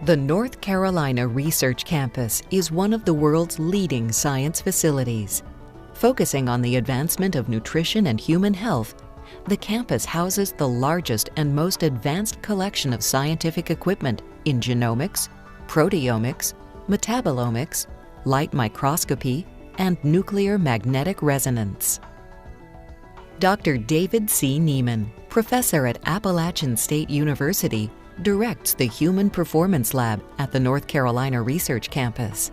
The North Carolina Research Campus is one of the world's leading science facilities. Focusing on the advancement of nutrition and human health, the campus houses the largest and most advanced collection of scientific equipment in genomics, proteomics, metabolomics, light microscopy, and nuclear magnetic resonance. Dr. David C. Nieman, professor at Appalachian State University, directs the Human Performance Lab at the North Carolina Research Campus.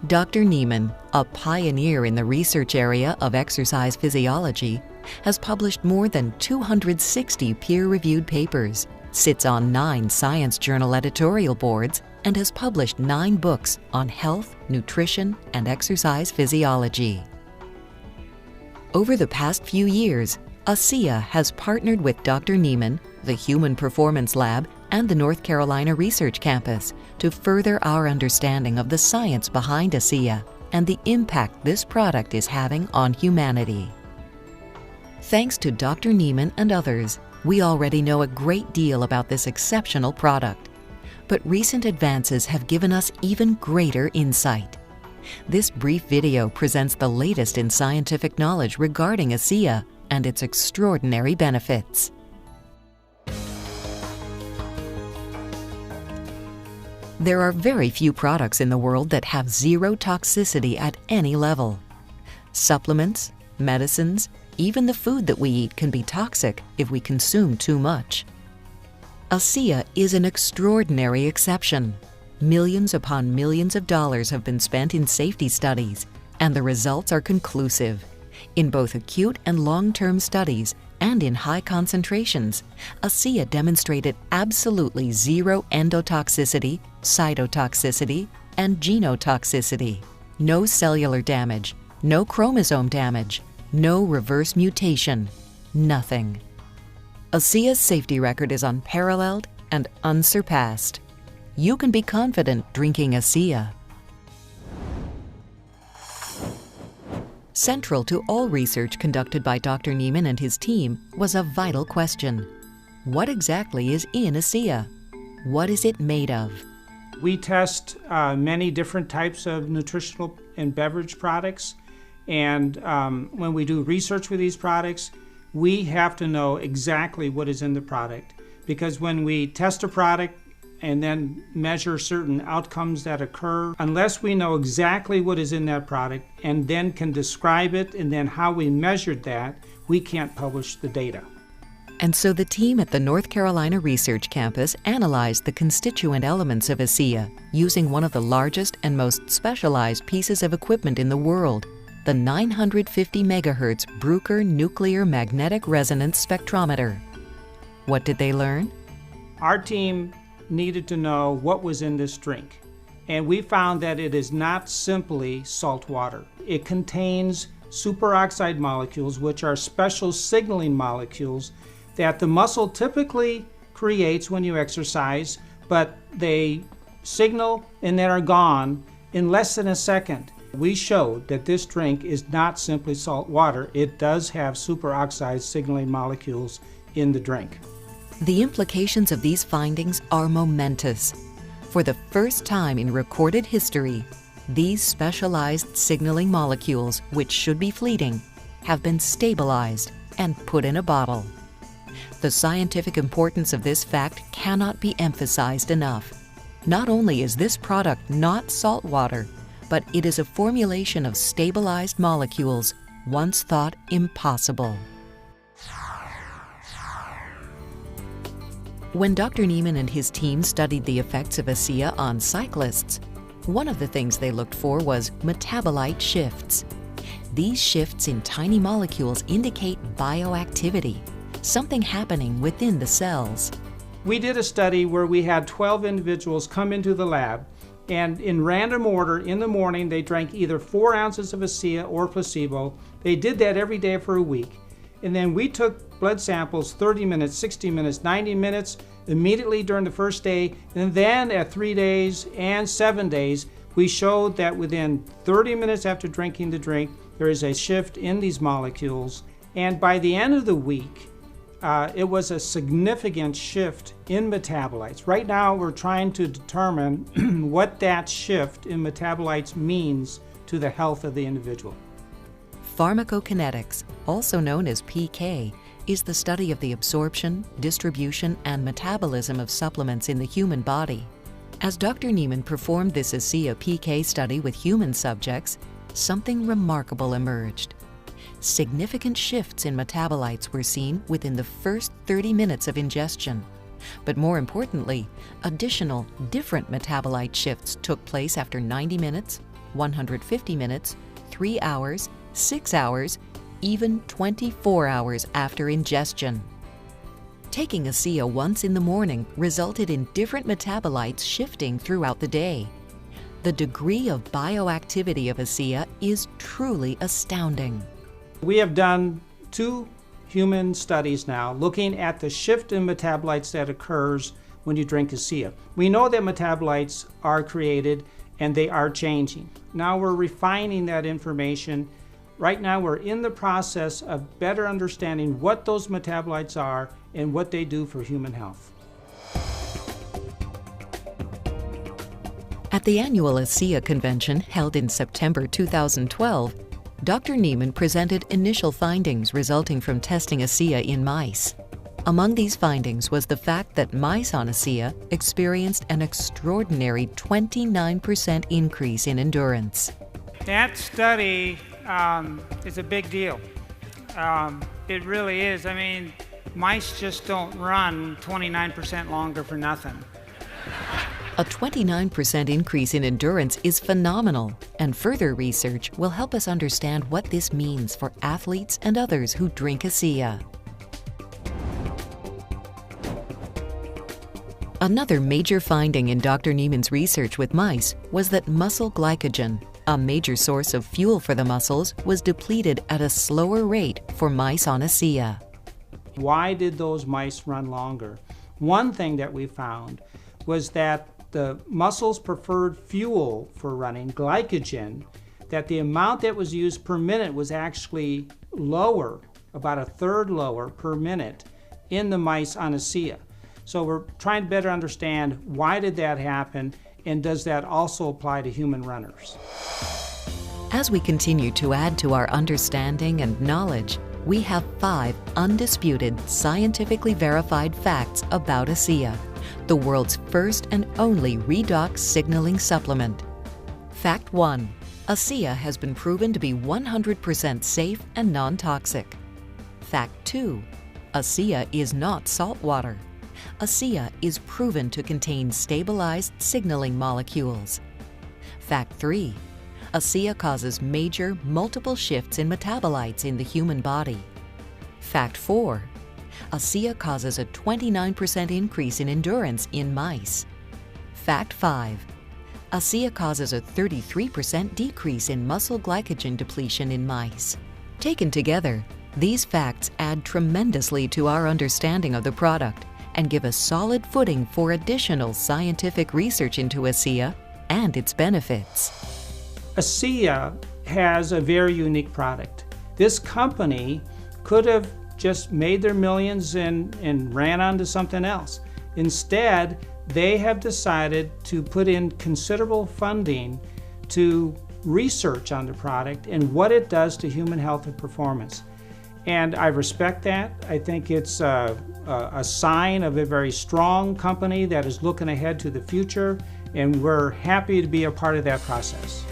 Dr. Nieman, a pioneer in the research area of exercise physiology, has published more than 260 peer-reviewed papers, sits on 9 science journal editorial boards, and has published 9 books on health, nutrition, and exercise physiology. Over the past few years, Asea has partnered with Dr. Nieman, the Human Performance Lab, and the North Carolina Research Campus to further our understanding of the science behind Asea and the impact this product is having on humanity. Thanks to Dr. Nieman and others, we already know a great deal about this exceptional product. But recent advances have given us even greater insight. This brief video presents the latest in scientific knowledge regarding Asea and its extraordinary benefits. There are very few products in the world that have zero toxicity at any level. Supplements, medicines, even the food that we eat can be toxic if we consume too much. Asea is an extraordinary exception. Millions upon millions of dollars have been spent in safety studies, and the results are conclusive. In both acute and long-term studies, and in high concentrations, Asea demonstrated absolutely zero endotoxicity, cytotoxicity, and genotoxicity. No cellular damage, no chromosome damage, no reverse mutation, nothing. Asea's safety record is unparalleled and unsurpassed. You can be confident drinking Asea. Central to all research conducted by Dr. Nieman and his team was a vital question. What exactly is in Asea? What is it made of? We test many different types of nutritional and beverage products, and when we do research with these products, we have to know exactly what is in the product, because when we test a product and then measure certain outcomes that occur, unless we know exactly what is in that product and then can describe it and then how we measured that, we can't publish the data. And so the team at the North Carolina Research Campus analyzed the constituent elements of Asea using one of the largest and most specialized pieces of equipment in the world, the 950 megahertz Bruker Nuclear Magnetic Resonance Spectrometer. What did they learn? Our team needed to know what was in this drink, and we found that it is not simply salt water. It contains superoxide molecules, which are special signaling molecules that the muscle typically creates when you exercise, but they signal and then are gone in less than a second. We showed that this drink is not simply salt water. It does have superoxide signaling molecules in the drink. The implications of these findings are momentous. For the first time in recorded history, these specialized signaling molecules, which should be fleeting, have been stabilized and put in a bottle. The scientific importance of this fact cannot be emphasized enough. Not only is this product not salt water, but it is a formulation of stabilized molecules once thought impossible. When Dr. Nieman and his team studied the effects of Asea on cyclists, one of the things they looked for was metabolite shifts. These shifts in tiny molecules indicate bioactivity, something happening within the cells. We did a study where we had 12 individuals come into the lab, and in random order in the morning they drank either 4 ounces of Asea or placebo. They did that every day for a week. And then we took blood samples 30 minutes, 60 minutes, 90 minutes immediately during the first day, and then at 3 days and 7 days, we showed that within 30 minutes after drinking the drink, there is a shift in these molecules. And by the end of the week, it was a significant shift in metabolites. Right now, we're trying to determine what that shift in metabolites means to the health of the individual. Pharmacokinetics, also known as PK, is the study of the absorption, distribution, and metabolism of supplements in the human body. As Dr. Niemann performed this Asea PK study with human subjects, something remarkable emerged. Significant shifts in metabolites were seen within the first 30 minutes of ingestion. But more importantly, additional different metabolite shifts took place after 90 minutes, 150 minutes, 3 hours, 6 hours, even 24 hours after ingestion. Taking Asea once in the morning resulted in different metabolites shifting throughout the day. The degree of bioactivity of Asea is truly astounding. We have done 2 human studies now looking at the shift in metabolites that occurs when you drink Asea. We know that metabolites are created and they are changing. Now we're refining that information. Right now we're in the process of better understanding what those metabolites are and what they do for human health. At the annual Asea convention held in September 2012, Dr. Niemann presented initial findings resulting from testing Asea in mice. Among these findings was the fact that mice on Asea experienced an extraordinary 29% increase in endurance. That study is a big deal. It really is. I mean, mice just don't run 29% longer for nothing. A 29% increase in endurance is phenomenal, and further research will help us understand what this means for athletes and others who drink Asea. Another major finding in Dr. Niemann's research with mice was that muscle glycogen, a major source of fuel for the muscles, was depleted at a slower rate for mice on Asea. Why did those mice run longer? One thing that we found was that the muscles preferred fuel for running, glycogen, that the amount that was used per minute was actually lower, about a third lower per minute in the mice on Asea. So we're trying to better understand why did that happen, and does that also apply to human runners? As we continue to add to our understanding and knowledge, we have 5 undisputed, scientifically verified facts about Asea, the world's first and only redox signaling supplement. Fact 1. Asea has been proven to be 100% safe and non-toxic. Fact 2. Asea is not salt water. Asea is proven to contain stabilized signaling molecules. Fact 3. Asea causes major, multiple shifts in metabolites in the human body. Fact 4. Asea causes a 29% increase in endurance in mice. Fact 5. Asea causes a 33% decrease in muscle glycogen depletion in mice. Taken together, these facts add tremendously to our understanding of the product and give a solid footing for additional scientific research into Asea and its benefits. Asea has a very unique product. This company could have just made their millions and ran on to something else. Instead, they have decided to put in considerable funding to research on the product and what it does to human health and performance. And I respect that. I think it's a sign of a very strong company that is looking ahead to the future, and we're happy to be a part of that process.